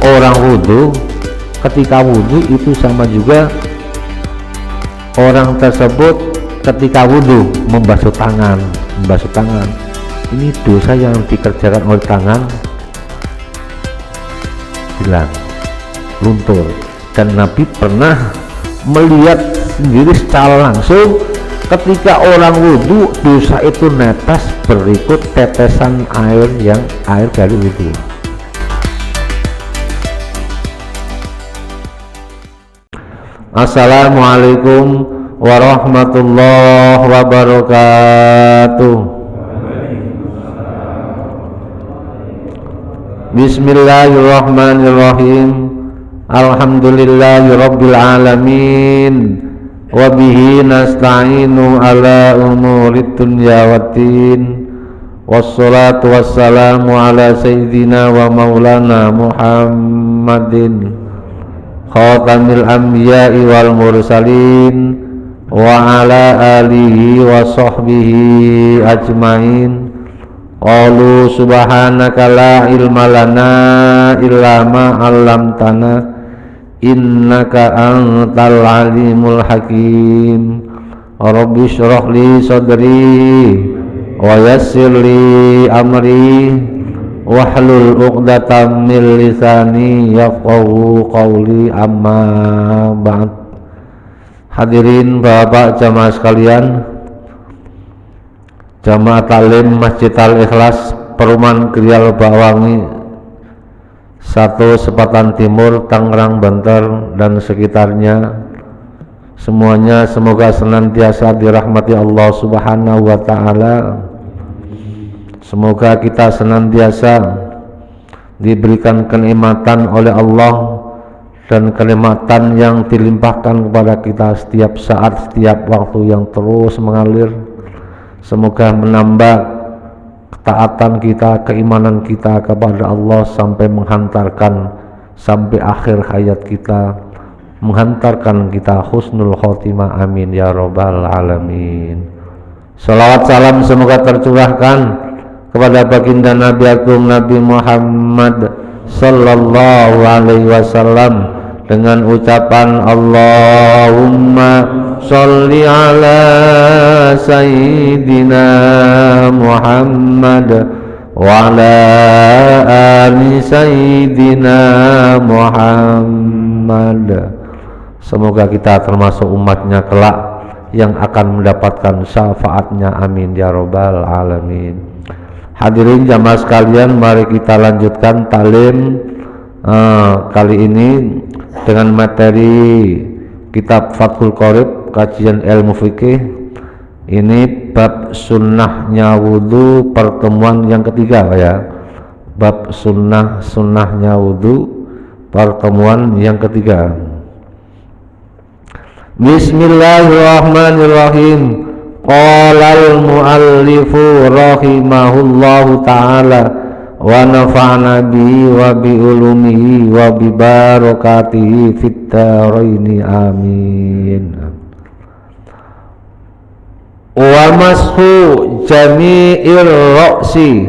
orang wudhu, ketika wudhu itu sama juga orang tersebut ketika wudhu membasuh tangan. Ini dosa yang dikerjakan oleh tangan hilang, luntur. Dan Nabi pernah melihat sendiri secara langsung ketika orang wudhu dosa itu netes berikut tetesan air dari wudhu. Assalamualaikum warahmatullahi wabarakatuh. Bismillahirrahmanirrahim. Alhamdulillahirabbil alamin. Wa bihi nasta'inu ala umurid dunya waddin. Wassalatu wassalamu ala sayyidina wa maulana Muhammadin khatamil anbiya'i wal mursalin wa ala alihi wa sahbihi ajmain. Qalu subhanaka la ilma lana illa ma 'allamtana innaka antal alimul hakim. Rabbi shrah li sadri wa yassir li amri wahlul 'uqdatam min lisani yafqahu qawli, amma ba'd. Hadirin Bapak jamaah sekalian, Jamaah Talim Masjid Al-Ikhlas Perumahan Krial Bakwangi 1 Sepatan Timur, Tangerang, Banten dan sekitarnya, semuanya semoga senantiasa dirahmati Allah Subhanahu wa ta'ala. Semoga kita senantiasa diberikan kenikmatan oleh Allah, dan kenikmatan yang dilimpahkan kepada kita setiap saat, setiap waktu yang terus mengalir. Semoga menambah ketaatan kita, keimanan kita kepada Allah sampai menghantarkan sampai akhir hayat kita, menghantarkan kita husnul khotimah, amin ya rabbal alamin. Salawat salam semoga tercurahkan kepada baginda Nabi Agung Nabi Muhammad sallallahu alaihi wasallam dengan ucapan Allahumma sholli ala sayyidina Muhammad wa ala ali sayyidina Muhammad. Semoga kita termasuk umatnya kelak yang akan mendapatkan syafaatnya, amin ya rabbal alamin. Hadirin jamaah sekalian, mari kita lanjutkan talim kali ini dengan materi kitab Fathul Qorib, kajian ilmu fikih. Ini bab sunnahnya wudhu, pertemuan yang ketiga ya. Bab sunnahnya wudhu, pertemuan yang ketiga. Bismillahirrahmanirrahim. Qalal muallifu rahimahullahu ta'ala wa nafa'na bihi wa bi ulumihi wa bi barakatihi fid dharaini, amin. Wa mashu jami'ir ra'si,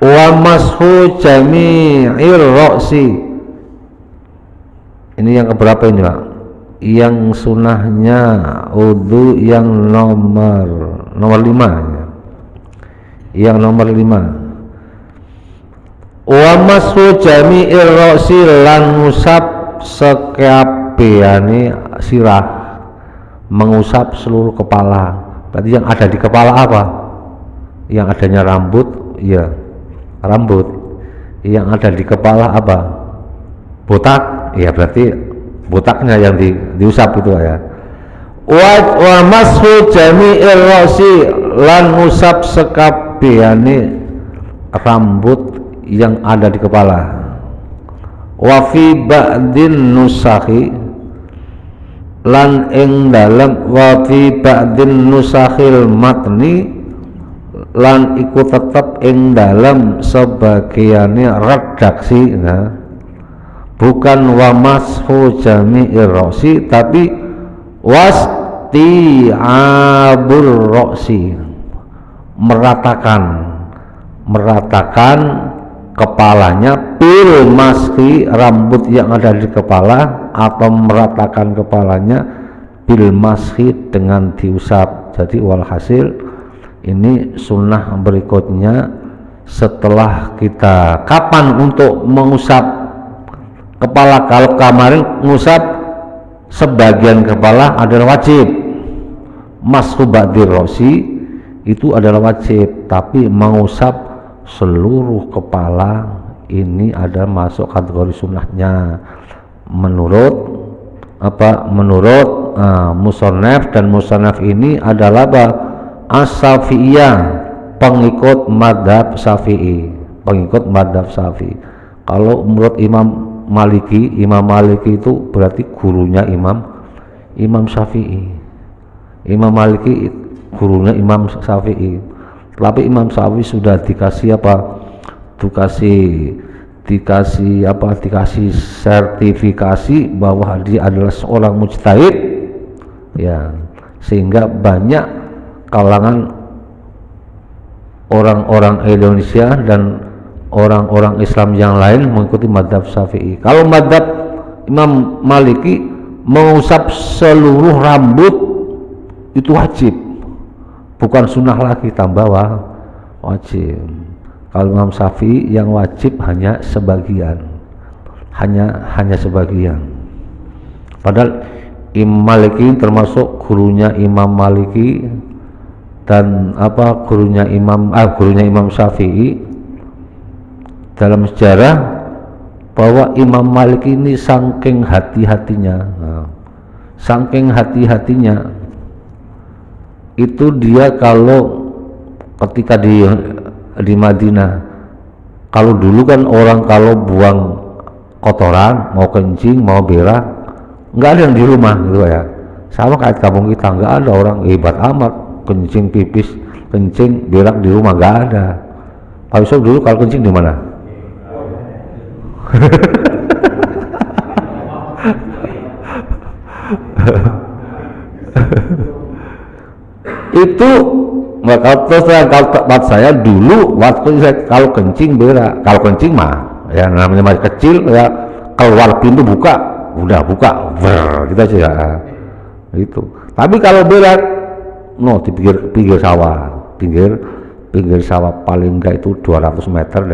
wa mashu jami'ir ra'si. Ini yang keberapa ini Pak? Yang sunnahnya wudu yang nomor 5 ya. Yang nomor 5. Wa mashu jami'ir ra'si, lan ngusap sekabehane sirah, mengusap seluruh kepala. Berarti yang ada di kepala apa? Yang adanya rambut, ya rambut. Yang ada di kepala apa? Botak, ya berarti botaknya yang diusap itu ya. Wa mashu jami'ir ra'si, lan ngusap sekabehane rambut yang ada di kepala. Wa fi ba'din nusakhi, lan ing dalem wa fi ba'din nusakhil matni, lan iku tetep ing dalem sebagiane redaksi. Nah, bukan wa mashu jami'ir ra'si, tapi wasti'abur ra'si, meratakan kepalanya bil bil maski, rambut yang ada di kepala atau meratakan kepalanya, bil maski, dengan diusap. Jadi walhasil ini sunnah berikutnya setelah kita kapan untuk mengusap kepala. Kalau kemarin mengusap sebagian kepala adalah wajib, mashu ba'dir rosi itu adalah wajib, tapi mengusap seluruh kepala ini ada masuk kategori sunnahnya menurut musannaf. Dan musannaf ini adalah as-Syafi'iyah, pengikut madhab Syafi'i, Kalau menurut Imam Maliki itu berarti gurunya Imam Syafi'i. Imam Maliki gurunya Imam Syafi'i, tapi Imam Syafi'i sudah dikasih sertifikasi bahwa dia adalah seorang mujtahid, ya, sehingga banyak kalangan orang-orang Indonesia dan orang-orang Islam yang lain mengikuti madhab Syafi'i. Kalau madhab Imam Maliki mengusap seluruh rambut itu wajib, bukan sunnah lagi, tambah wajib. Kalau Imam Syafi'i yang wajib hanya sebagian, hanya sebagian. Padahal Imam Maliki termasuk gurunya Imam Maliki dan gurunya Imam Syafi'i. Dalam sejarah bahwa Imam Maliki ini saking hati-hatinya itu dia kalau ketika di Madinah, kalau dulu kan orang kalau buang kotoran, mau kencing mau berak, nggak ada yang di rumah gitu ya, sama kayak kampung kita, nggak ada orang hebat amat kencing pipis kencing berak di rumah, nggak ada. Pak Yusuf dulu kalau kencing di mana? Itu maka terus kalau tempat saya dulu waktu saya kalau kencing berak, kalau kencing mah ya namanya masih kecil ya, keluar pintu buka gitu aja ya, itu. Tapi kalau berak di pinggir sawah paling enggak itu 200 meter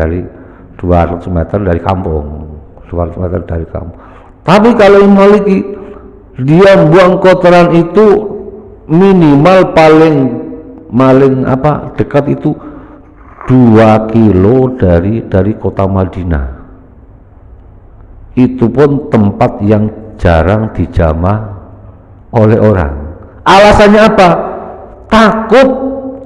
dari kampung. Tapi kalau yang Maliki dia buang kotoran itu minimal paling dekat itu 2 kilo dari kota Madinah. Itu pun tempat yang jarang dijamah oleh orang. Alasannya apa? Takut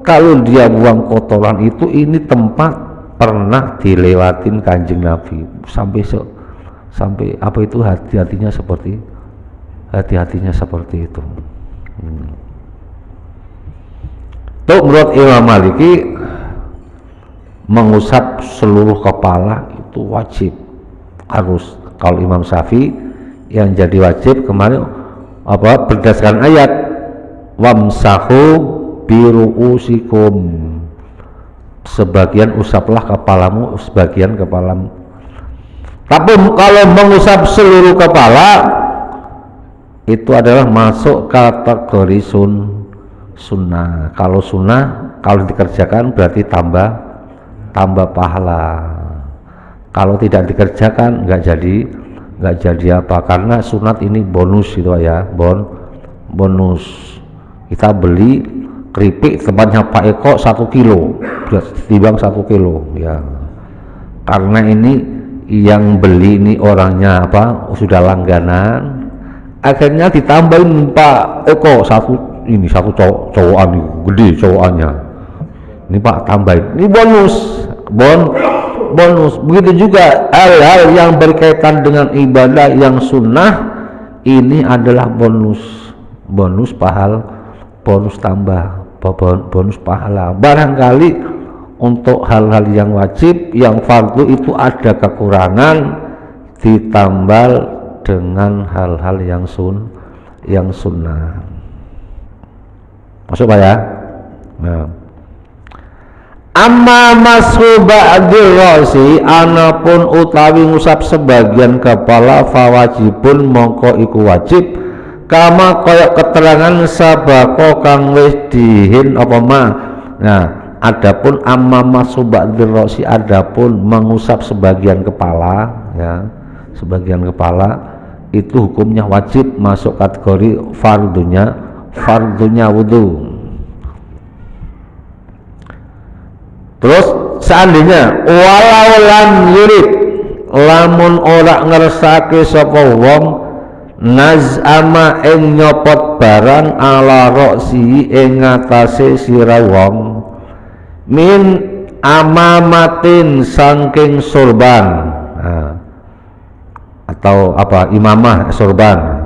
kalau dia buang kotoran itu, ini tempat pernah dilewatin Kanjeng Nabi, sampai hati-hatinya seperti itu. Tuh menurut Imam Maliki mengusap seluruh kepala itu wajib, harus. Kalau Imam Syafi'i yang jadi wajib kemarin berdasarkan ayat wamsahu biru'usikum, sebagian usaplah kepalamu, sebagian kepalamu. Tapi kalau mengusap seluruh kepala itu adalah masuk kategori sunnah. Kalau sunnah kalau dikerjakan berarti tambah pahala. Kalau tidak dikerjakan nggak jadi apa, karena sunat ini bonus gitu ya, bonus. Kita beli keripik tempatnya Pak Eko 1 kilo, timbang 1 kilo ya, karena ini yang beli ini orangnya sudah langganan, akhirnya ditambahin Pak Eko satu cowokan gede cowokannya, ini Pak tambahin, ini bonus. Begitu juga hal-hal yang berkaitan dengan ibadah yang sunnah, ini adalah bonus pahala. Barangkali untuk hal-hal yang wajib, yang fardu itu ada kekurangan, ditambal dengan hal-hal yang sunnah. Masuk Pak ya? Nah, Amma mashu ba'dil rasi anapun utawi ngusap sebagian kepala fawajibun mongko iku wajib kama koyok keterangan sabako kang wis dihin apa ma. Nah, adapun amma mashu ba'dil rasi adapun mengusap sebagian kepala ya, sebagian kepala itu hukumnya wajib masuk kategori fardunya wudu. Terus seandainya walau lam yurid lamun ora ngersake sapa wong nazama ing nyopot barang ala roksi ing ngatasé sira wong min amamatin saking sorban atau apa imamah sorban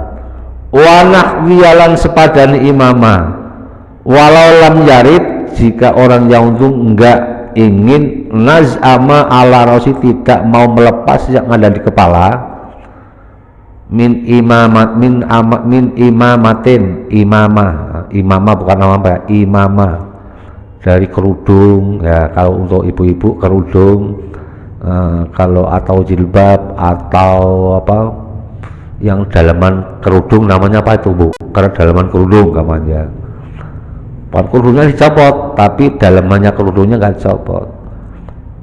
wanah wialan sepadani imamah walau lam yarid jika orang yang untung enggak ingin nazama ala rosi tidak mau melepas yang ada di kepala min imamatin imamah bukan nama apa ya, imamah dari kerudung ya, kalau untuk ibu-ibu kerudung kalau atau jilbab atau apa yang dalaman kerudung namanya apa itu bu, karena dalaman kerudung namanya. Kerudungnya dicopot tapi dalamannya kerudungnya nggak dicopot,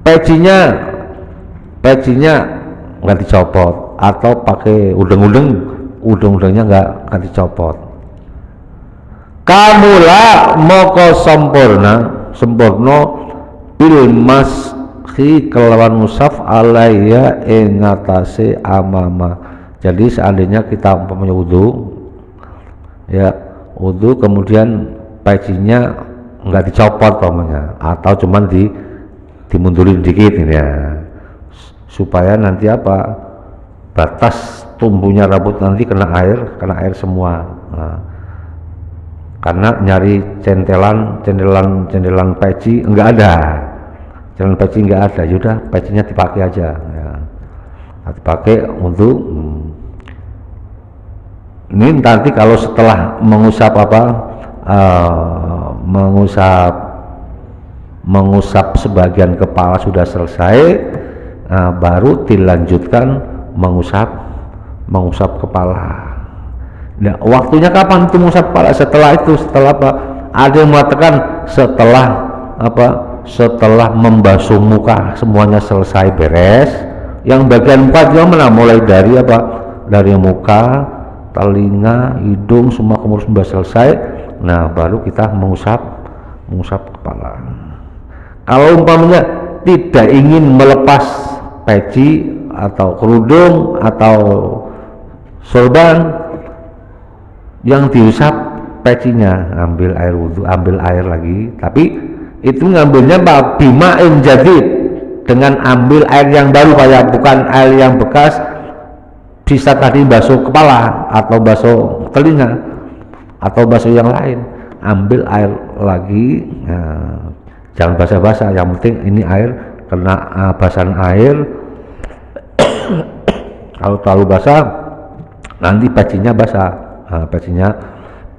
pecinya nggak dicopot atau pakai udeng-udengnya nggak dicopot. Kamula moko sempurna bil mashi kelawan musaf alaiya ing ngatasé amama. Jadi seandainya kita umpamanya wudu kemudian pecinya nggak dicopot umpamanya atau cuman dimundurin dikit ini ya, supaya nanti apa batas tumbuhnya rambut nanti kena air semua. Nah, karena nyari centelan peci nggak ada, centelan peci nggak ada, yaudah pecinya dipakai aja ya. Dipakai untuk ini nanti kalau setelah mengusap mengusap sebagian kepala sudah selesai, baru dilanjutkan mengusap kepala. Nah, waktunya kapan itu mengusap kepala? Setelah apa? Ada yang mengatakan setelah membasuh muka semuanya selesai beres. Yang bagian 4 juga mana? Mulai dari apa? Dari muka, telinga, hidung, semua kemudian sudah selesai. Nah, baru kita mengusap kepala. Kalau umpamanya tidak ingin melepas peci atau kerudung atau sorban, yang diusap pecinya, ambil air wudhu, ambil air lagi, tapi itu ngambilnya bima'in jadid, dengan ambil air yang baru kayak bukan air yang bekas. Bisa tadi basuh kepala atau basuh telinga atau basuh yang lain, ambil air lagi, jangan basah-basah, yang penting ini air kena basahan air. Kalau terlalu basah nanti pecinya basah,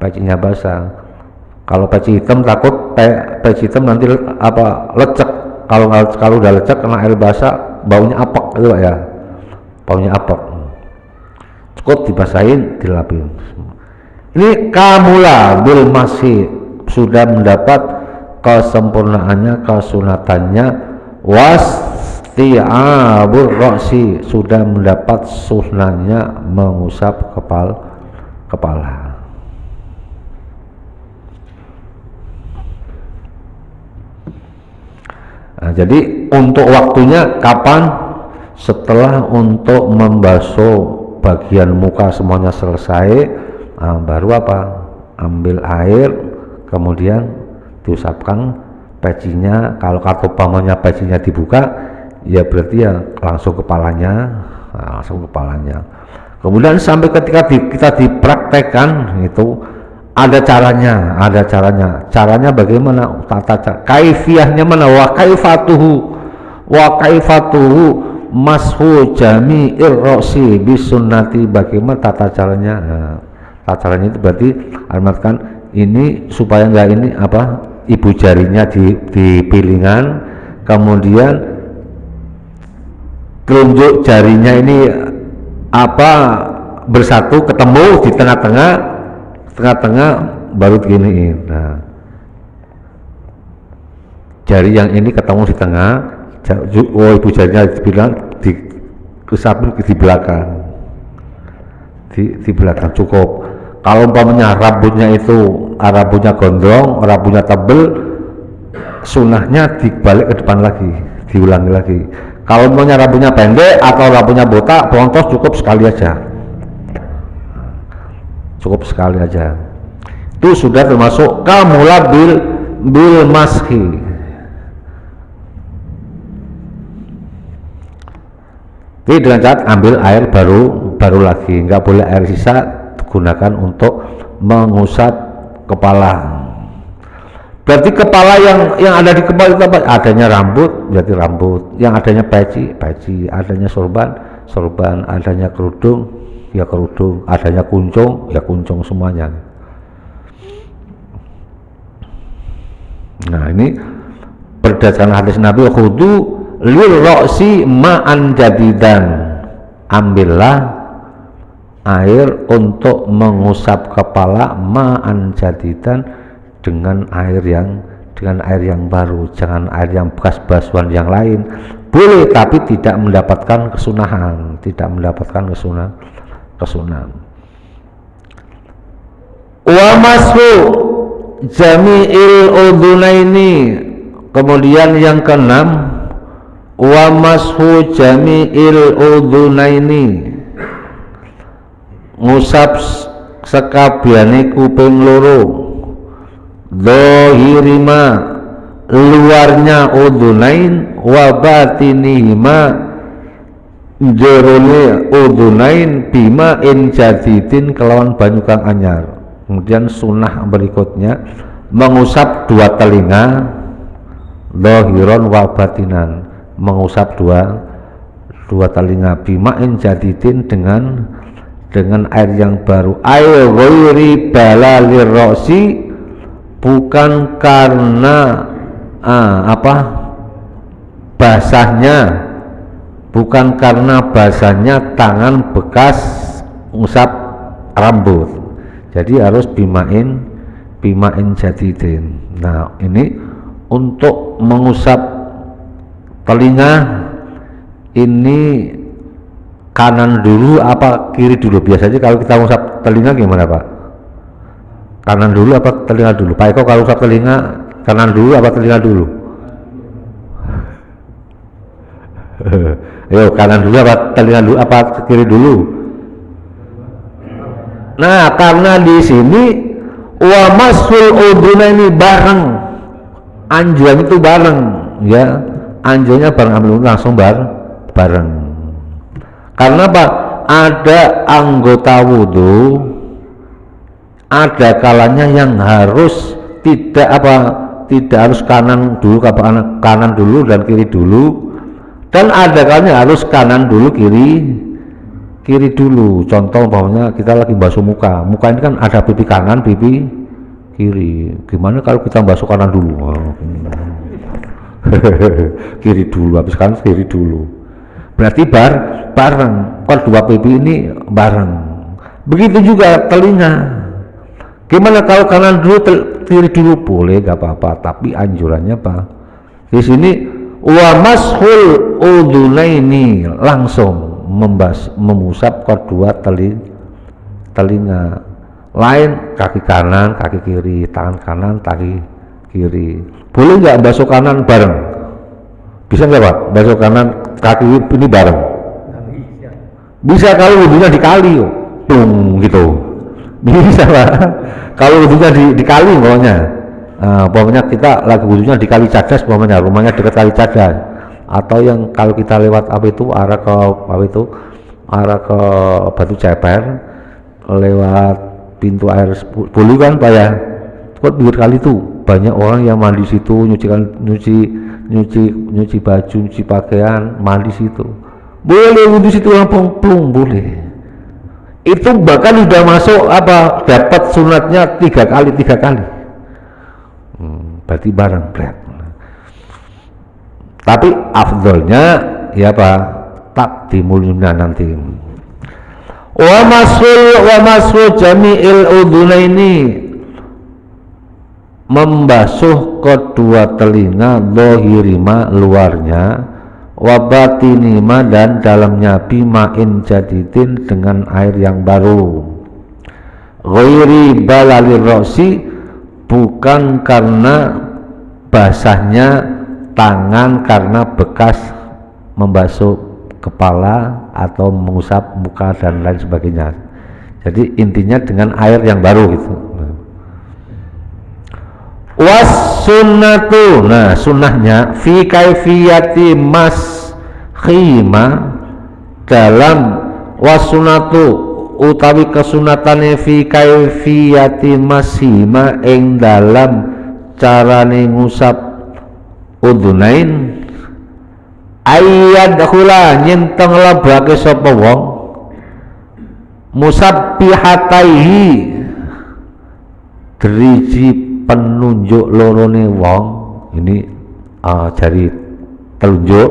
pecinya basah. Kalau peci hitam takut peci hitam nanti lecek, kalau udah lecek kena air basah baunya apek gitu ya, baunya apek. Cukup dibasahin, dilapin. Ini kamula bil masih sudah mendapat kesempurnaannya, kesunatannya. Wasti'abur roksi sudah mendapat sunnahnya mengusap kepala. Nah, jadi untuk waktunya kapan? Setelah untuk membasuh bagian muka semuanya selesai, baru apa? Ambil air, kemudian diusapkan pecinya. Kalau umpamanya pecinya dibuka, ya berarti ya langsung kepalanya, Kemudian sampai ketika kita dipraktekkan itu ada caranya. Caranya bagaimana? Tata cara, kaifiyahnya mana? Wa kaifatuhu mashu jami'ir roksi bisunnati. Bagaimana tata caranya? Tata caranya itu berarti artikan ini supaya enggak ini ibu jarinya di pilingan, kemudian telunjuk jarinya ini bersatu ketemu di tengah-tengah baru diginiin. Nah, jari yang ini ketemu di tengah, ibu jarinya dibilang diusapin di belakang, di belakang cukup. Kalau umpamanya rambutnya gondrong, rambutnya tebel, sunahnya dibalik ke depan lagi, diulangi lagi. Kalau umpamanya rambutnya pendek atau rambutnya botak, pelontos, cukup sekali aja. Itu sudah termasuk kamula bil mashi. Jadi dengan cara ambil air baru lagi, nggak boleh air sisa gunakan untuk mengusap kepala. Berarti kepala yang ada di kepala itu apa? Adanya rambut, berarti rambut. Yang adanya peci, adanya sorban, adanya kerudung, ya kerudung, adanya kuncung, ya kuncung semuanya. Nah, ini berdasarkan hadis Nabi, khudu lil roksi ma'an jadidan, ambillah air untuk mengusap kepala ma'an jadidan, dengan air yang baru, jangan air yang bekas basuhan yang lain. Boleh tapi tidak mendapatkan kesunahan, kesunahan. Wa mashu jami'il udhunaini, kemudian yang keenam, wa mashu jami'il udhunaini, ngusap sekabiane kuping loro, dhahirima, luarnya udhunain, wa batinihima, jerone udhunain, bima in jadidin, kelawan banyu kang anyar. Kemudian sunnah berikutnya mengusap dua telinga, dhahiron wa batinan, mengusap dua telinga, bimain jadidin, dengan air yang baru, air ghairi balalir roksi, bukan karena basahnya tangan bekas ngusap rambut. Jadi harus bimain jadidin. Nah, ini untuk mengusap telinga ini kanan dulu apa kiri dulu? Biasanya kalau kita ngusap telinga gimana, Pak? Kanan dulu apa telinga dulu? Pak Eko kalau ngusap telinga kanan dulu apa telinga dulu? Ayo, kanan dulu apa telinga dulu apa kiri dulu? Nah, karena di sini wa masul udhunaini bareng, anjuran itu bareng, ya, anjurannya bareng, ambil langsung bareng. Karena apa? Ada anggota wudhu, ada kalanya yang harus tidak harus kanan dulu dan kiri dulu, dan ada kalanya harus kanan dulu kiri dulu. Contoh umpamanya kita lagi basuh muka ini kan ada pipi kanan, pipi kiri. Gimana kalau kita basuh kanan dulu? Kiri dulu, habis kanan kiri dulu. Berarti bareng, kedua pipi ini bareng. Begitu juga telinga. Gimana kalau kanan dulu kiri dulu? Boleh, gak apa-apa, tapi anjurannya apa? Di sini wa mashul udhunaini, langsung mengusap kedua telinga, lain kaki kanan, kaki kiri, tangan kanan, kaki kiri. Boleh nggak basuh kanan bareng? Bisa nggak, Pak? Basuh kanan kaki ini bareng? Bisa kalau wudhunya dikali, gitu. Bisa, Pak. Kalau wudhunya dikali, pokoknya kita lagi wudhunya di Kali Cadas, rumahnya dekat Kali Cadas, atau yang kalau kita lewat arah ke Batu Ceper, lewat pintu air Bulu kan, Pak ya, itu pinggir kali itu banyak orang yang mandi situ, nyuci baju, nyuci pakaian, mandi situ. Boleh wudhu situ langsung plung, boleh. Itu bahkan sudah masuk dapat sunatnya tiga kali. berarti bareng berat. Tapi afdolnya ya apa? Takdimulnya nanti. Wa masul jami'il udhunaini, membasuh kedua telinga, dohirima luarnya, wabatinima dan dalamnya, bima'in jadidin dengan air yang baru, ghairi balalir roksi, bukan karena basahnya tangan karena bekas membasuh kepala atau mengusap muka dan lain sebagainya. Jadi intinya dengan air yang baru gitu. Was sunnatu, nah sunnahnya fi kaifiyati mas khima, dalam was sunnatu utawi kesunatane fi kaifiyati mas khima ing dalam carane ngusap udhunain, ayyadkhula nyenteng lebake sapa wong musabbihataihi driji penunjuk lorone wong, ini jari telunjuk,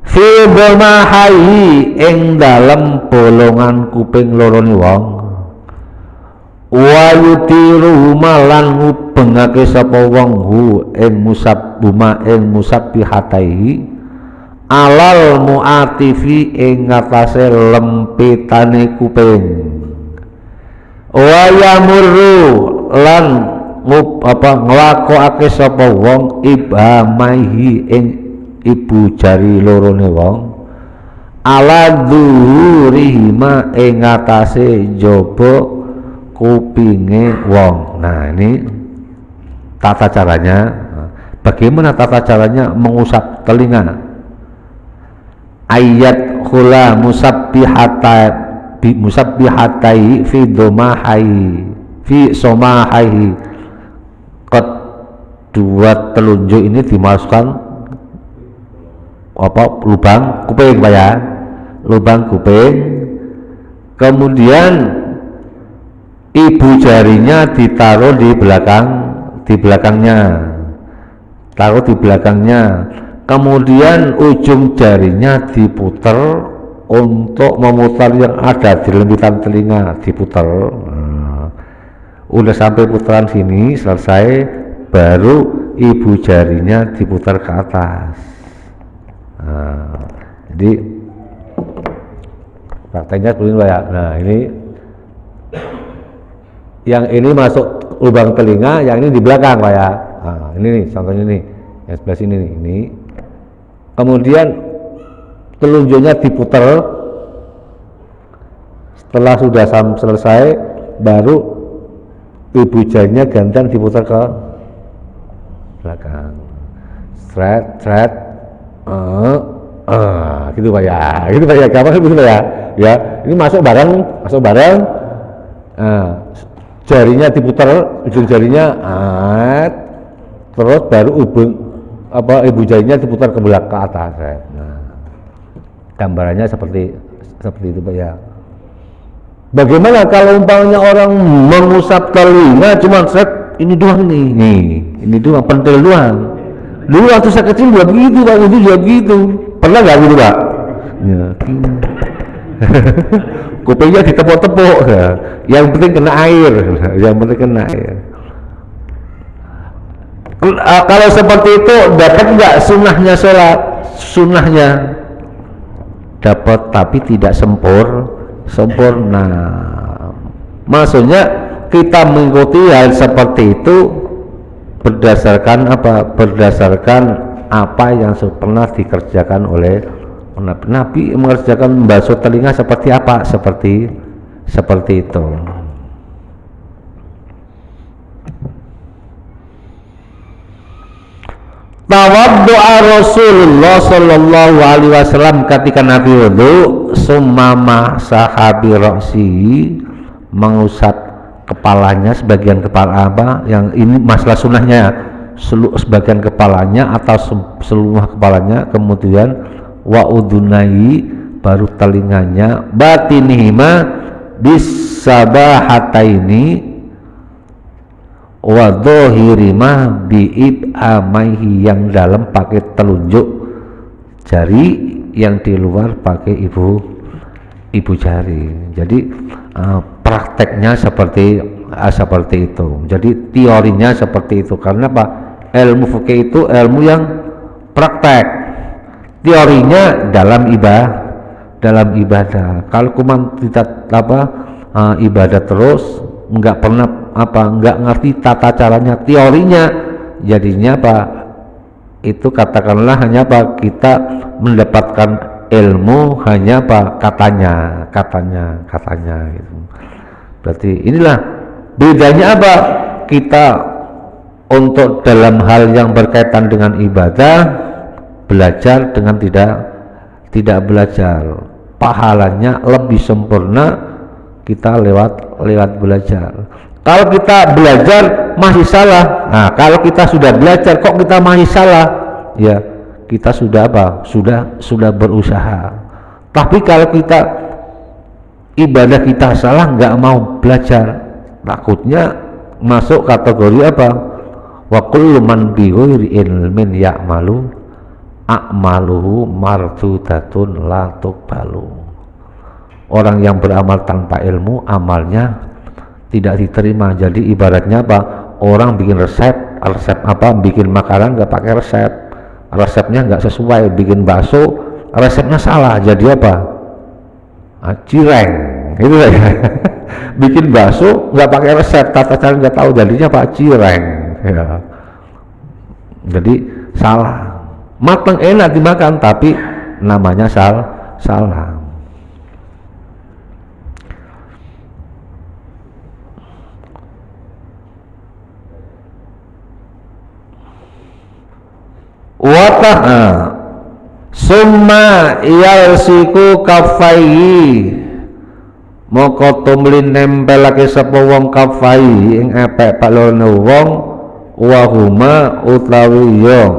fi dhamahi ing dalem bolongan kuping lorone wong, wa yutiru malan ngubengake sapa wong hu ing musabbuma ing musabbihataihi alal muatifi ing ngatasé lempitane kuping, wa yamurru lan nglakokake sapa wong ibhamaihi ing ibu jari lorone wong ala dhuhurihima ing ngatasé jaba kupinge wong. Nah ini tata caranya. Bagaimana tata caranya mengusap telinga? Ayat khula musabbihatai fi domahai fi somahai, kedua telunjuk ini dimasukkan apa, lubang kuping Pak ya, lubang kuping, kemudian ibu jarinya ditaruh di belakangnya, taruh di belakangnya, kemudian ujung jarinya diputer untuk memutar yang ada di lembitan telinga, diputer. Udah sampai putaran sini selesai, baru ibu jarinya diputar ke atas. Jadi prakteknya seperti ini ya. Nah ini yang ini masuk lubang telinga, yang ini di belakang Pak ya. Nah, ini nih contohnya nih, yang sebelah sini nih, ini. Kemudian telunjuknya diputar, setelah sudah selesai, baru ibu jarinya gantian diputar ke belakang. Thread, gitu Pak ya, gitu Pak ya, gampang gitu Pak ya. Ya, ini masuk bareng. Jarinya diputar, ujung jarinya terus baru ibu jarinya diputar ke belakang ke atas. Nah, gambarannya seperti itu Pak ya. Bagaimana kalau umpamanya orang mengusap telinga cuma ini doang nih, ini doang, pentil doang. Dulu waktu saya kecil juga begitu Pak, itu juga begitu. Pernah nggak gitu Pak? Ya. Kupingnya ditepuk-tepuk, yang penting kena air, Kalau seperti itu dapat nggak sunnahnya sholat? Sunnahnya dapat, tapi tidak sempurna. Maksudnya kita mengikuti hal seperti itu berdasarkan apa? Berdasarkan apa yang pernah dikerjakan oleh Nabi mengerjakan membasuh telinga seperti apa? Seperti itu. Tawaddu'a Rasulullah sallallahu alaihi wasallam ketika Nabi wudu, summa sahabi ra'si, mengusap kepalanya, sebagian kepala apa? Yang ini masalah sunnahnya, sebagian kepalanya atau seluruh kepalanya, kemudian wa udunai, baru telinganya, batinihima bisabahataini, wa dhahiri ma biib amaihi, yang dalam pakai telunjuk jari, yang di luar pakai ibu jari. Jadi prakteknya seperti itu. Jadi teorinya seperti itu. Karena apa? Ilmu fikih itu ilmu yang praktek. Teorinya dalam ibadah. Kalau kuman tidak ibadah terus, nggak ngerti tata caranya, teorinya, jadinya itu katakanlah hanya kita mendapatkan ilmu hanya katanya gitu. Berarti inilah bedanya kita untuk dalam hal yang berkaitan dengan ibadah belajar dengan tidak belajar, pahalanya lebih sempurna kita lewat belajar. Kalau kita belajar masih salah, nah kalau kita sudah belajar kok kita masih salah, ya kita sudah sudah berusaha. Tapi kalau kita ibadah kita salah, nggak mau belajar, takutnya masuk kategori wa kullu man bi ghairi ilmin ya'malu a'maluhu mardudatun la tuqbalu. Orang yang beramal tanpa ilmu, amalnya tidak diterima. Jadi ibaratnya orang bikin resep bikin makanan nggak pakai resepnya nggak sesuai, bikin bakso resepnya salah, jadi cireng itu ya. Bikin bakso nggak pakai resep, tata cara nggak tahu, jadinya cireng ya. Jadi salah, matang enak dimakan tapi namanya salah. Summa yalsiku kafaihi, moko tumlin nempelake sapa wong kafaihi ing epek balone wong, wa huma utawi ya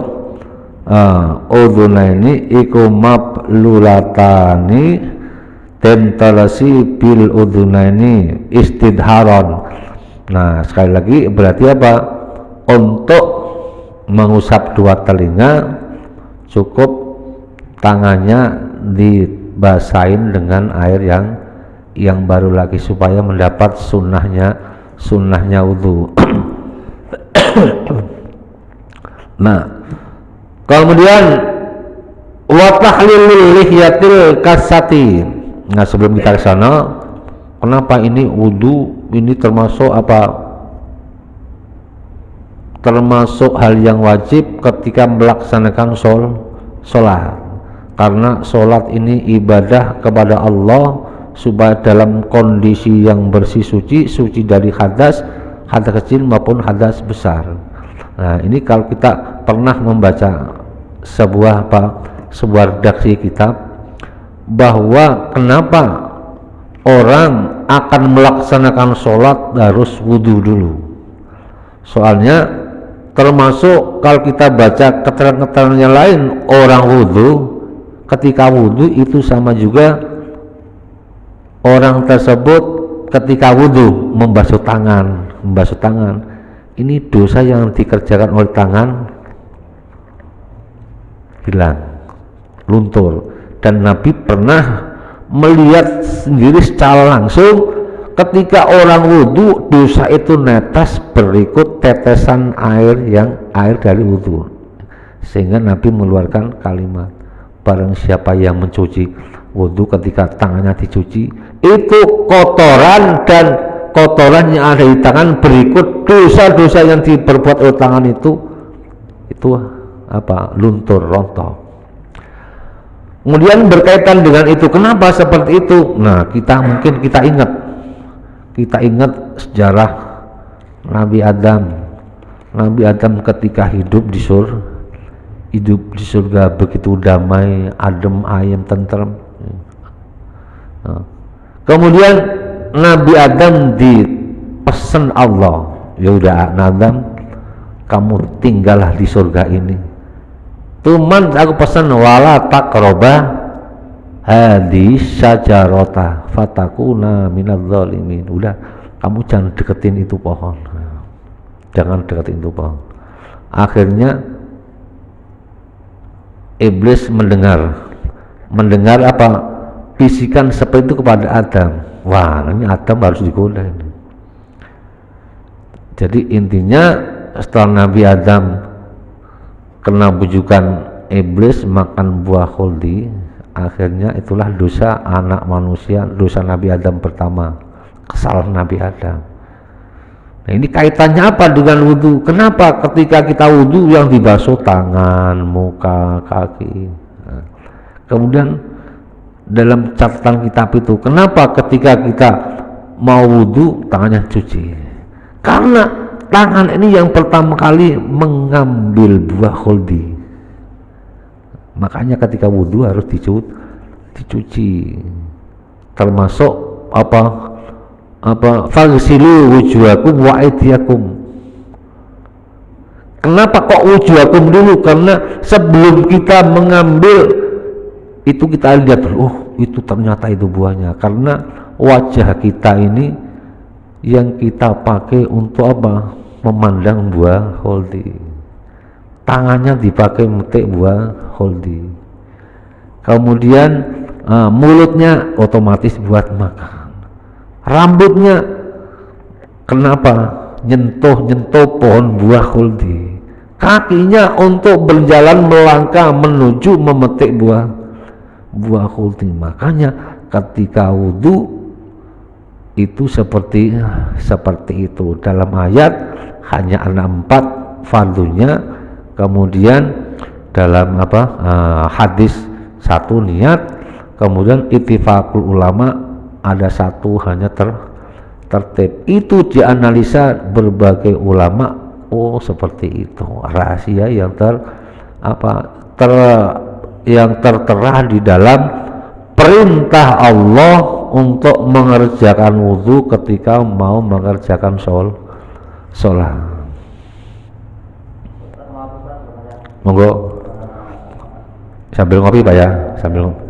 udhunaini iku mablulatani tentalasi bil udhunaini istidharon. Nah sekali lagi berarti untuk mengusap dua telinga cukup tangannya dibasahin dengan air yang baru lagi supaya mendapat sunnahnya wudu. Nah kemudian wa tahlilul lihyatil kasati. Nah sebelum kita ke sana, kenapa ini wudu ini termasuk termasuk hal yang wajib ketika melaksanakan sholat, karena sholat ini ibadah kepada Allah supaya dalam kondisi yang bersih, suci dari hadas kecil maupun hadas besar. Nah ini kalau kita pernah membaca sebuah redaksi kitab bahwa kenapa orang akan melaksanakan sholat harus wudhu dulu, soalnya termasuk kalau kita baca keterangan yang lain, orang wudhu, ketika wudhu itu sama juga orang tersebut ketika wudhu membasuh tangan. Ini dosa yang dikerjakan oleh tangan hilang, luntur. Dan Nabi pernah melihat sendiri secara langsung ketika orang wudhu, dosa itu netes berikut tetesan air dari wudhu, sehingga Nabi mengeluarkan kalimat, barang siapa yang mencuci wudhu ketika tangannya dicuci, itu kotoran dan kotoran yang ada di tangan berikut dosa-dosa yang diperbuat oleh tangan itu luntur, rontok. Kemudian berkaitan dengan itu, kenapa seperti itu? Nah mungkin kita ingat sejarah Nabi Adam ketika hidup di surga begitu damai, adem, ayem, tentrem. Kemudian Nabi Adam dipesan Allah, ya udah Adam, kamu tinggallah di surga ini, cuman aku pesan wala taqroba hadis syajarota fatakuna minadz zalimin. Udah, kamu jangan deketin itu pohon. jangan deketin itu pohon. Akhirnya iblis mendengar apa, bisikan seperti itu kepada Adam. Wah, ini Adam harus digoda ini. Jadi intinya setelah Nabi Adam kena bujukan iblis makan buah khuldi, akhirnya itulah dosa anak manusia, dosa Nabi Adam pertama, kesalahan Nabi Adam. Nah, ini kaitannya apa dengan wudhu? Kenapa ketika kita wudhu yang dibasuh tangan, muka, kaki? Nah, kemudian dalam catatan kitab itu, kenapa ketika kita mau wudhu tangannya cuci? Karena tangan ini yang pertama kali mengambil buah khuldi. Makanya ketika wudhu harus dicuci. Termasuk apa fagsilu wujuhakum wa aydiyakum. Kenapa kok wujuhakum dulu? Karena sebelum kita mengambil itu kita lihat dulu, oh itu ternyata itu buahnya. Karena wajah kita ini yang kita pakai untuk apa? Memandang buah khuldi. Tangannya dipakai metik buah khuldi. Kemudian mulutnya otomatis buat makan. Rambutnya kenapa? Nyentuh pohon buah khuldi. Kakinya untuk berjalan melangkah menuju memetik buah khuldi. Makanya ketika wudhu itu seperti itu. Dalam ayat hanya ada 4 fardunya. Kemudian dalam hadis 1 niat. Kemudian ittifaqul ulama ada 1 hanya tertib. Itu dianalisa berbagai ulama. Oh seperti itu rahasia yang yang tertera di dalam perintah Allah untuk mengerjakan wudhu ketika mau mengerjakan sholat. Monggo sambil ngopi Pak ya, sambil ngopi.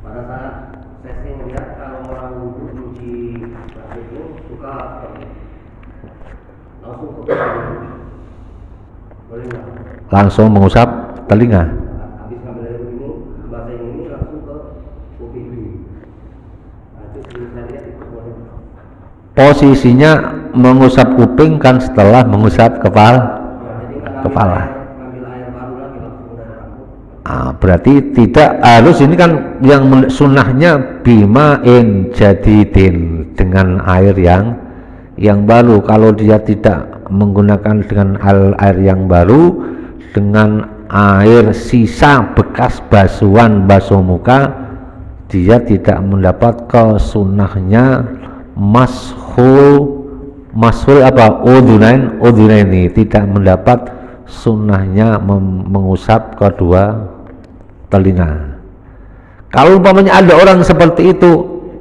Pada saat sesi melihat kalau orang wudhu cuci itu suka langsung ke boleh nggak? Langsung mengusap telinga. Habis ngambil air minum bahasa ini langsung ke kuping. Posisinya mengusap kuping kan setelah mengusap kepala. Berarti tidak harus, ini kan yang sunnahnya bima'in jadidin, dengan air yang baru. Kalau dia tidak menggunakan dengan air yang baru, dengan air sisa bekas basuhan basuh muka, dia tidak mendapat kesunnahnya mashul udunaini, tidak mendapat sunnahnya mengusap kedua telinga. Kalau umpamanya ada orang seperti itu,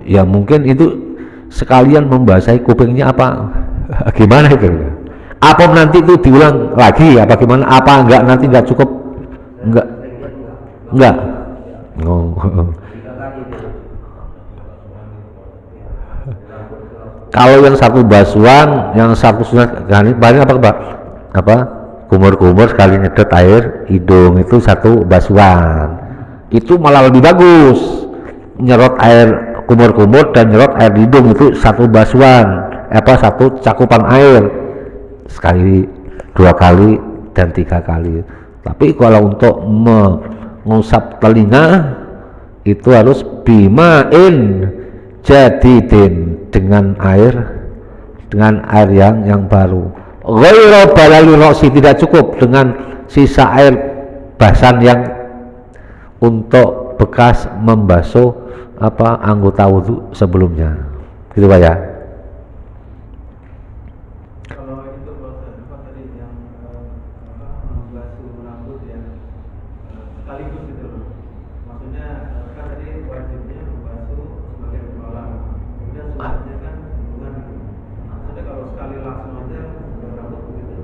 ya mungkin itu sekalian membasahi kupingnya apa gimana itu? Apa nanti itu diulang lagi apa gimana? Apa nanti enggak cukup? Enggak. Oh. Kalau yang satu basuhan, yang satu sunat, banyak apa kumur-kumur sekali nyedot air hidung itu satu basuhan, itu malah lebih bagus. Nyerot air kumur-kumur dan nyerot air hidung itu satu basuhan, satu cakupan air, sekali, 2 kali dan 3 kali. Tapi kalau untuk mengusap telinga itu harus bima'in jadidin, dengan air yang baru. Ghairu balali roksi, tidak cukup dengan sisa air basan yang untuk bekas membasuh anggota wudhu sebelumnya. Gitu Pak ya. Kalau itu tadi yang membasuh rambut yang sekaligus gitu loh. Maksudnya kan tadi wajibnya membasuh sebagai kepala. Kemudian sunatnya kan hubungan gitu. Maksudnya kalau sekali langsung aja rambut begitu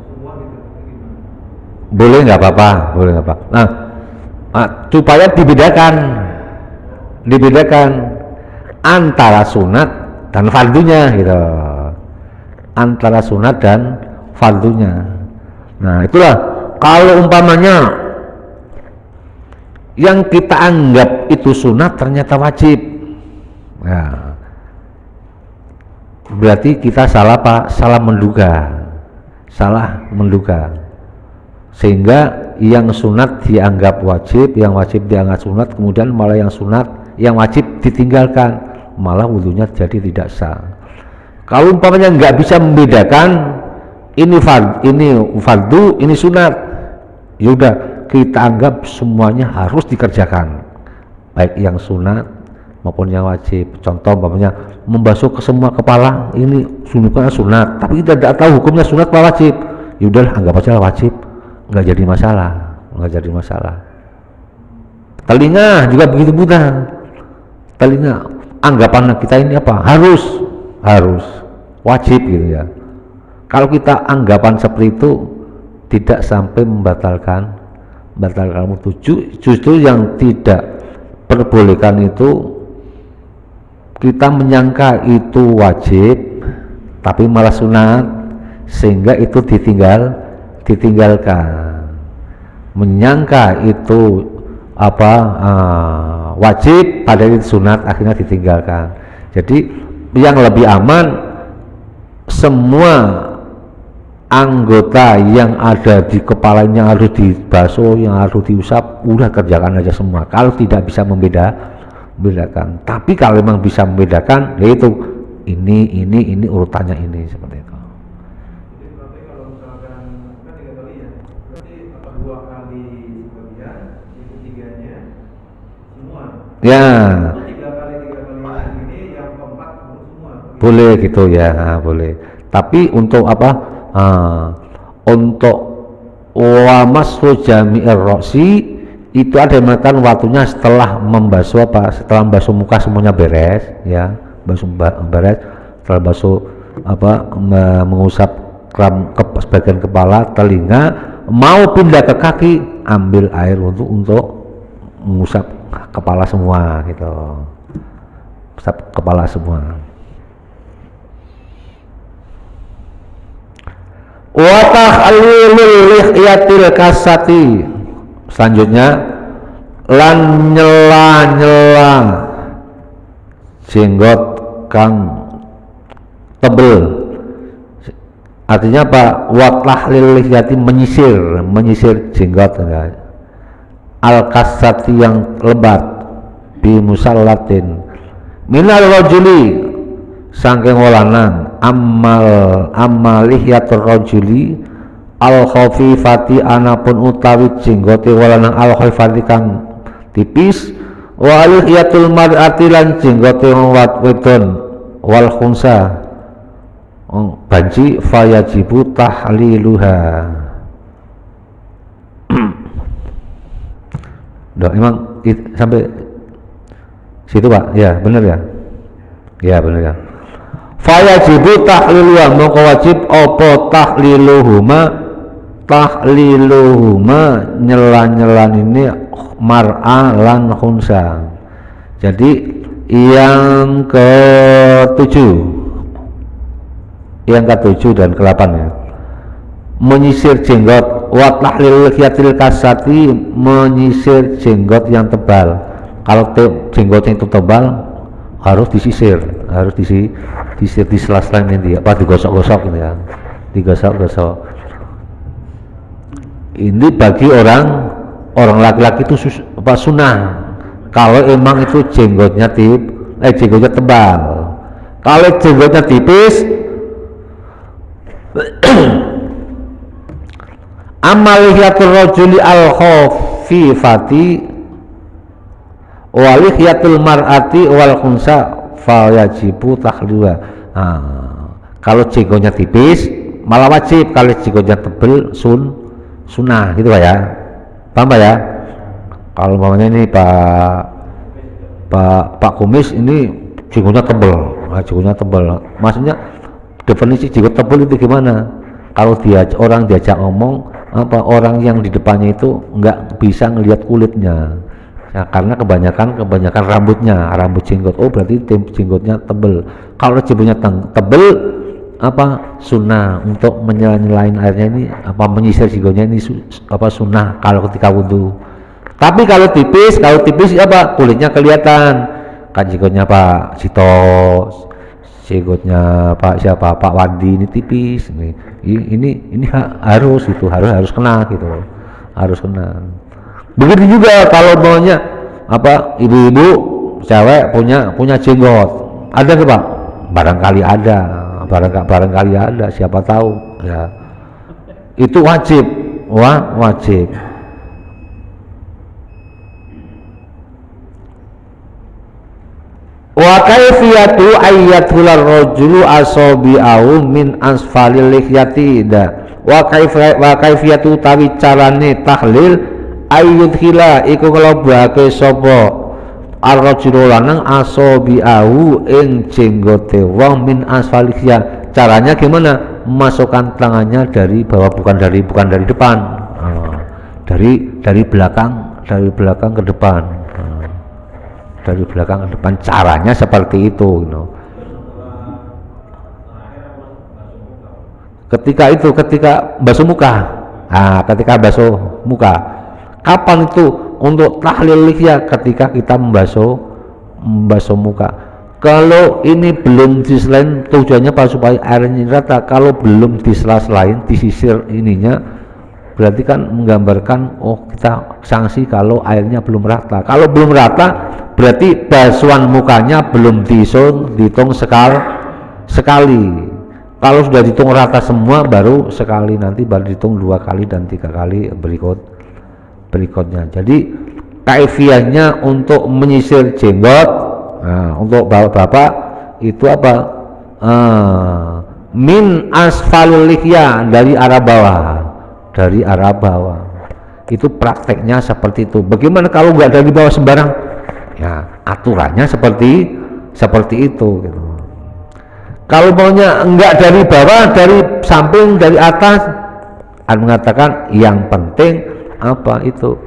semua gitu, gimana? Boleh nggak apa-apa. Nah, supaya dibedakan antara sunat dan fardunya gitu. Antara sunat dan fardunya. Nah itulah kalau umpamanya yang kita anggap itu sunat ternyata wajib, ya, berarti kita salah apa? Salah menduga, sehingga yang sunat dianggap wajib, yang wajib dianggap sunat, kemudian malah yang sunat, yang wajib ditinggalkan, malah wudunya jadi tidak sah. Kalau umpamanya nggak bisa membedakan ini fardu, ini sunat, yaudah kita anggap semuanya harus dikerjakan, baik yang sunat maupun yang wajib. Contoh umpamanya membasuh ke semua kepala, ini sunat, tapi kita tidak tahu hukumnya sunat atau wajib, yaudah anggap aja wajib, nggak jadi masalah. Telinga juga begitu buta, telinga anggapan kita ini apa? Harus wajib gitu ya. Kalau kita anggapan seperti itu tidak sampai membatalkan wudu. Justru yang tidak perbolehkan itu kita menyangka itu wajib tapi malah sunat, sehingga itu ditinggalkan. Menyangka itu wajib padahal itu sunat, akhirnya ditinggalkan. Jadi yang lebih aman, semua anggota yang ada di kepalanya harus dibasuh, yang harus diusap, udah kerjakan aja semua. Kalau tidak bisa membedakan, tapi kalau memang bisa membedakan, yaitu ini urutannya ini, seperti itu. Jadi berarti kalau misalkan kan 3 kali ya, berarti 2 kali sebagian, yang ketiganya semua. Ya. Atau 3 kali ini yang keempat semua. Boleh gitu ya, boleh. Tapi untuk apa? Untuk wamasru jami'ir roksi itu ada yang mengatakan waktunya setelah membasuh setelah membasuh muka semuanya beres ya, setelah basuh mengusap sebagian kepala, telinga, mau pindah ke kaki, ambil air untuk mengusap kepala semua gitu, usap kepala semua. Wa tahlilul lihyatil kasati, selanjutnya lan nyela jenggot kang tebel. Artinya apa? Wa tahlilul lihyati, menyisir jenggot ya. Al kasati yang lebat, bi musallatin minal rajuli saking walanang, amal lihyatur rajuli al khafifati anapun utawi jenggote walanang al khafifati kang tipis, wa lihyatul mar'ati lan jenggote wong wedon wal khunsa banci fayajibu tahliluha. Emang sampai situ Pak? Ya benar ya? Ya benar ya. Fayajibu tahliluha, mongko wajib apa tahliluhuma nyelan ini mar'a lan khunsa. Jadi yang ketujuh dan ke-8 ya, menyisir jenggot. Wa tahlilul lihyatil kasati, menyisir jenggot yang tebal. Kalau jenggotnya itu tebal harus disisir, di sela-sela ini digosok-gosok gitu ya, digosok-gosok. Ini bagi orang laki-laki itu sunnah. Kalau emang itu jenggotnya tebal. Kalau jenggotnya tipis, amalihiyatul rajuli al khafifati walihiyatul mar'ati wal khunsa fayajibu tahliluha. Kalau jenggotnya tipis malah wajib, kalau jenggotnya tebel sunnah gitu Pak ya. Paham Pak ya? Kalau umpamanya ini Pak Kumis ini jenggotnya tebel, maksudnya definisi jenggot tebel itu gimana? Kalau orang diajak ngomong, orang yang di depannya itu nggak bisa ngelihat kulitnya ya, karena kebanyakan rambut jenggot. Oh berarti jenggotnya tebel. Kalau jenggotnya tebel, apa sunnah untuk menyelain airnya ini apa menyisir jenggotnya ini apa sunnah kalau ketika wudhu. Tapi kalau tipis apa kulitnya kelihatan kan jenggotnya Pak Sito, jenggotnya Pak siapa Pak Wandi ini tipis ini harus itu harus kena gitu, harus kena. Begitu juga kalau maunya apa ibu-ibu cewek punya jenggot ada nggak Pak? Barangkali ada, siapa tahu ya. Itu wajib, wajib. Wa kaifiyatu ayyatul rajulu asabi'ahu min asfalil lihyati wa kaifiyatu tawi carane tahlil ayyudhila iku kelobake sapa ar-rajulu lanang asabi'ahu ing jenggote wong min asfalihya. Caranya gimana? Masukkan tangannya dari bawah bukan dari depan. Dari belakang ke depan. Dari belakang ke depan, caranya seperti itu ketika basuh muka. Ketika basuh muka kapan itu untuk tahlil lihya? Ketika kita membasuh muka. Kalau ini belum diselain, tujuannya apa? Supaya airnya rata. Kalau belum diselain, disisir ininya, berarti kan menggambarkan kita sanksi kalau airnya belum rata. Kalau belum rata berarti basuhan mukanya belum dihitung sekali. Kalau sudah dihitung rata semua baru sekali, nanti baru dihitung 2 kali dan 3 kali berikutnya. Jadi kaifiahnya untuk menyisir jenggot, untuk bapak-bapak itu apa? Min asfalil lihya, dari arah bawah. Itu prakteknya seperti itu. Bagaimana kalau nggak dari bawah sembarang? Ya aturannya seperti itu gitu. Kalau maunya enggak dari bawah, dari samping, dari atas, mengatakan yang penting apa itu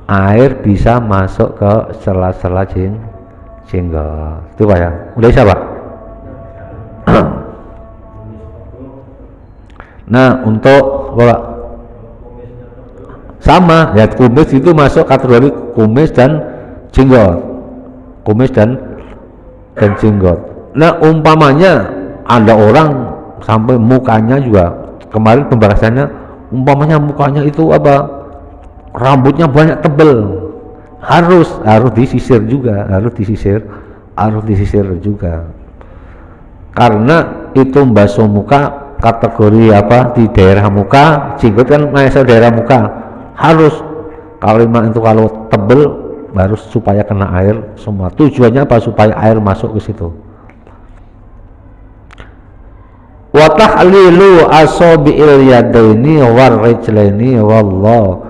air bisa masuk ke sela-sela jenggot. Itu Pak ya. Udah bisa Pak? Nah untuk Pak sama ya, kumis itu masuk kategori kumis dan jenggot. Jenggot. Nah umpamanya ada orang sampai mukanya juga, kemarin pembahasannya umpamanya mukanya itu apa, rambutnya banyak tebel, harus disisir juga, karena itu basuh muka kategori apa di daerah muka. Jenggot kan masuk daerah muka, harus kalau tebel harus supaya kena air semua. Tujuannya apa? Supaya air masuk ke situ. Wa tahlilu asabi'il yadaini war rijlaini wallahu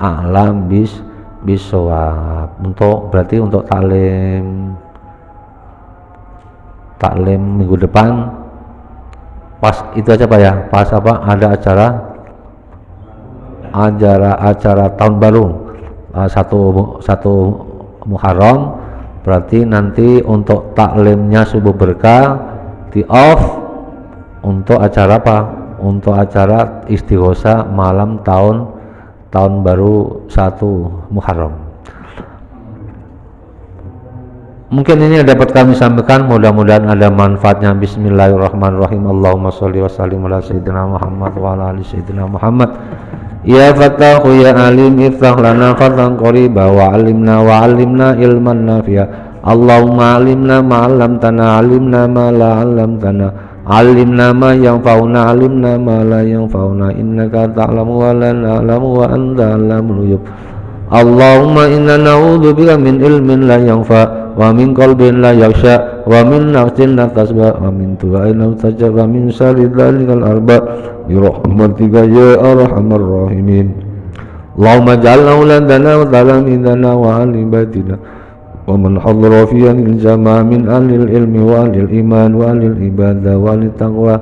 a'lam bisawab. Berarti untuk taklim minggu depan pas itu aja Pak ya, pas apa ada acara tahun baru, satu Muharram. Berarti nanti untuk taklimnya subuh berkah di off untuk acara apa? Untuk acara istighosa malam tahun baru 1 Muharram. Mungkin ini dapat kami sampaikan, mudah-mudahan ada manfaatnya. Bismillahirrahmanirrahim. Allahumma sholli wa sallim ala sayyidina Muhammad wa ala ali sayyidina Muhammad. Ya Fattahu ya Alim, iftah lana fatan qariba wa alimna ilman nafi'a. Allahumma alimna ma 'allamtana, alimna ma la 'allamtana, alimna ma yanfa'una, alimna ma la yanfa'una, innaka ta'lamu wa la na'lamu wa anta 'allamul ghuyub. Allahumma inna na'udzubika min ilmin la yanfa' wa min qalbin la yakhsha wa min nafsin la tasba wa min du'ain la mustajab wa min syarri dhalikal arba' bi rahmatika ya arhamar rahimin. Allahumma ja'alna uladana wa talamidana wa alibatina wa man hadara fi al-jama'a min ahlil ilmi wa ahlil iman wa ahlil ibadah wa ahlil taqwa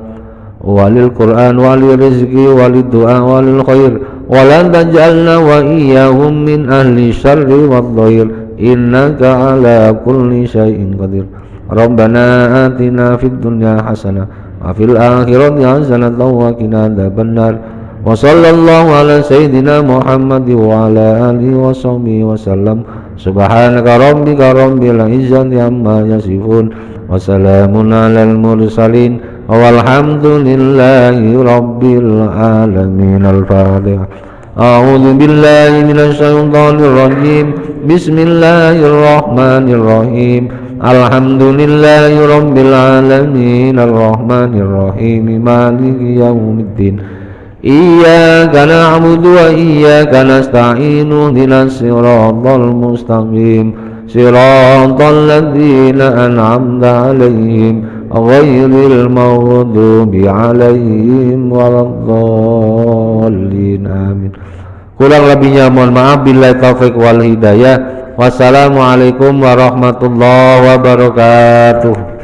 wa ahlil Qur'an wa ahlil rizqi wa ahlil du'a wa ahlil khair wa la taj'alna wa iyyahum min ahli syarri wad dhair innaka ala kulli syai'in qadir. Rabbana atina fid dunya hasanah wa fil akhirati hasanatan wa qina adzabannar. Wa sallallahu ala sayyidina Muhammad wa ala alihi wa sahbihi wa sallam. Subhanaka rabbika rabbil izzati amma yasifun wa salamun alal mursalin walhamdulillahi rabbil alamin. Al-Fatihah. A'udzu billahi minasy syaithanir rajim. Bismillahirrahmanirrahim. Alhamdulillahi rabbil alamin arrahmanir rahim maliki yaumiddin. Iyyaka na'budu wa iyyaka nasta'in ihdinas siratal mustaqim siratal ladzina an'amta 'alaihim ghairil maghdubi 'alaihim waladdallin. Amin. Kurang lebihnya mohon maaf. Billahi taufik wal hidayah. Wassalamualaikum warahmatullahi wabarakatuh.